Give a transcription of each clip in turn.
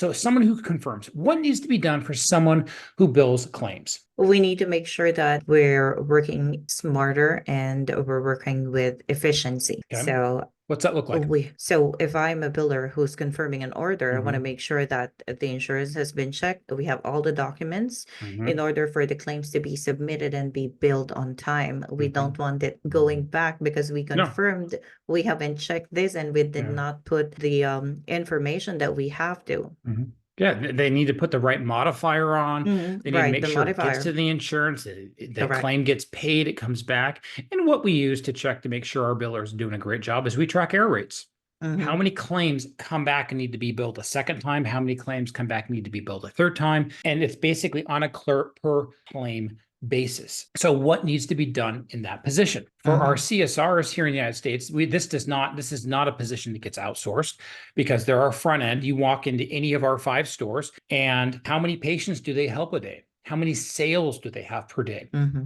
So someone who confirms, what needs to be done for someone who bills claims? We need to make sure that we're working smarter and we're working with efficiency. Okay. So What's that look like? so if I'm a biller who's confirming an order, I want to Mhm. make sure that the insurance has been checked. We have all the documents in Mhm. order for the claims to be submitted and be billed on time. We Mhm. don't want it going back because we No. confirmed we haven't checked this and we did Yeah. not put the information that we have to. Mhm. Yeah, they need to put the right modifier on. They need to Right, make the sure it gets modifier. to the insurance, the Correct. claim gets paid, it comes back. And what we use to check to make sure our biller is doing a great job is we track error rates. How Mm-hmm. many claims come back and need to be billed a second time? How many claims come back and need to be billed a third time? And it's basically on a per claim basis. So what needs to be done in that position? For our Mm-hmm. CSRs here in the United States, this is not a position that gets outsourced because they're our front end. You walk into any of our 5 stores and how many patients do they help a day? How many sales do they have per day? Mm-hmm.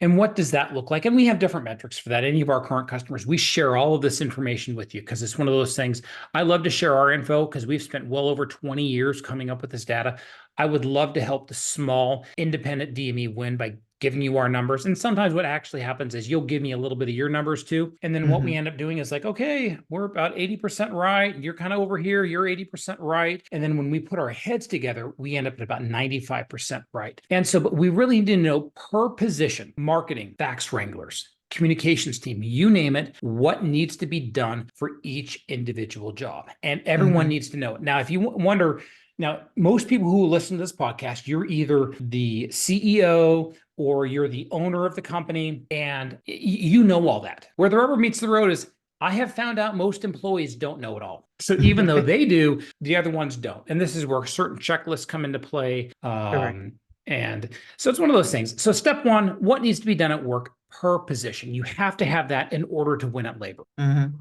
And what does that look like? And we have different metrics for that. Any of our current customers, we share all of this information with you because it's one of those things. I love to share our info because we've spent well over 20 years coming up with this data. I would love to help the small independent DME win by giving you our numbers. And sometimes what actually happens is you'll give me a little bit of your numbers too. And then what we Mm-hmm. end up doing is like, okay, we're about 80% right. You're kind of over here. You're 80% right. And then when we put our heads together, we end up at about 95% right. And so, but we really need to know per position, marketing, fax wranglers, communications team, you name it, what needs to be done for each individual job. And everyone Mm-hmm. needs to know it. Now, if you wonder, now, most people who listen to this podcast, you're either the CEO or you're the owner of the company, and you know all that. Where the rubber meets the road is I have found out most employees don't know it all. So even though they do, the other ones don't. And this is where certain checklists come into play. Correct. And so it's one of those things. So step one, what needs to be done at work per position? You have to have that in order to win at labor. Mm-hmm.